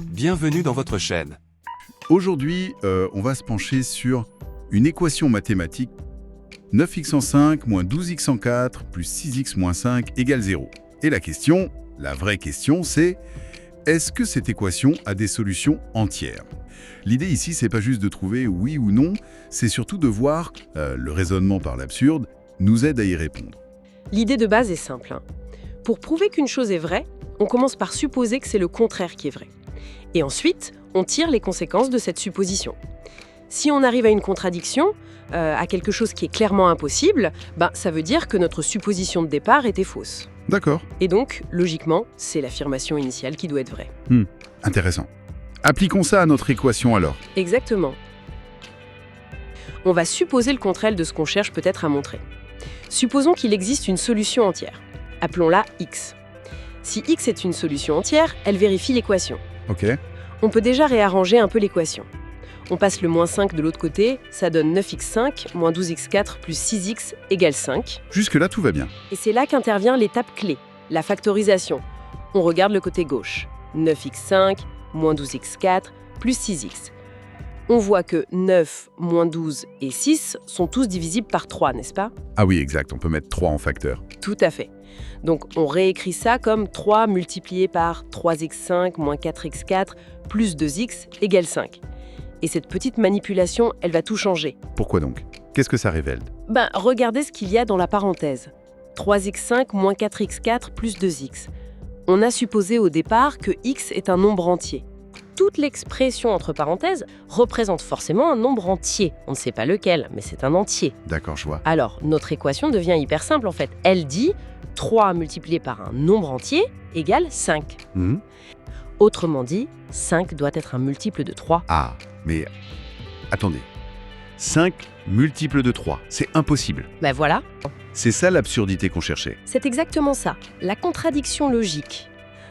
Bienvenue dans votre chaîne. Aujourd'hui, on va se pencher sur une équation mathématique 9x en 5 moins 12x en 4 plus 6x moins 5 égale 0. Et la vraie question, c'est est-ce que cette équation a des solutions entières? L'idée ici, c'est pas juste de trouver oui ou non, c'est surtout de voir le raisonnement par l'absurde nous aide à y répondre. L'idée de base est simple. Pour prouver qu'une chose est vraie, on commence par supposer que c'est le contraire qui est vrai. Et ensuite, on tire les conséquences de cette supposition. Si on arrive à une contradiction, à quelque chose qui est clairement impossible, ça veut dire que notre supposition de départ était fausse. D'accord. Et donc, logiquement, c'est l'affirmation initiale qui doit être vraie. Intéressant. Appliquons ça à notre équation alors. Exactement. On va supposer le contraire de ce qu'on cherche peut-être à montrer. Supposons qu'il existe une solution entière. Appelons-la x. Si x est une solution entière, elle vérifie l'équation. Ok. On peut déjà réarranger un peu l'équation. On passe le moins 5 de l'autre côté, ça donne 9x5 moins 12x4 plus 6x égale 5. Jusque-là, tout va bien. Et c'est là qu'intervient l'étape clé, la factorisation. On regarde le côté gauche. 9x5 moins 12x4 plus 6x. On voit que 9, moins 12 et 6 sont tous divisibles par 3, n'est-ce pas? Ah oui, exact, on peut mettre 3 en facteur. Tout à fait. Donc on réécrit ça comme 3 multiplié par 3x5 moins 4x4 plus 2x égale 5. Et cette petite manipulation, elle va tout changer. Pourquoi donc? Qu'est-ce que ça révèle? Regardez ce qu'il y a dans la parenthèse. 3x5 moins 4x4 plus 2x. On a supposé au départ que x est un nombre entier. Toute l'expression entre parenthèses représente forcément un nombre entier. On ne sait pas lequel, mais c'est un entier. D'accord, je vois. Alors, notre équation devient hyper simple en fait. Elle dit 3 multiplié par un nombre entier égale 5. Autrement dit, 5 doit être un multiple de 3. Ah, mais attendez. 5 multiples de 3, c'est impossible. Voilà, C'est ça l'absurdité qu'on cherchait. c'est exactement ça, la contradiction logique.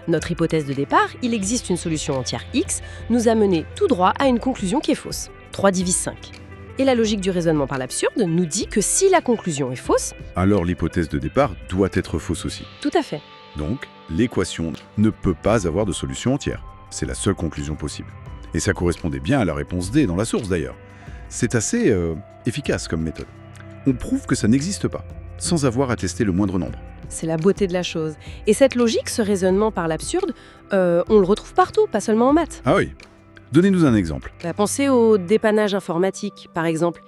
Notre hypothèse de départ, il existe une solution entière x, nous a mené tout droit à une conclusion qui est fausse. 3 divise 5. Et la logique du raisonnement par l'absurde nous dit que si la conclusion est fausse, Alors l'hypothèse de départ doit être fausse aussi. tout à fait. Donc, l'équation ne peut pas avoir de solution entière. C'est la seule conclusion possible. Et ça correspondait bien à la réponse D dans la source d'ailleurs. C'est assez efficace comme méthode. On prouve que ça n'existe pas, sans avoir à tester le moindre nombre. C'est la beauté de la chose. Et cette logique, ce raisonnement par l'absurde, on le retrouve partout, pas seulement en maths. Ah oui. Donnez-nous un exemple. Pensez au dépannage informatique, par exemple.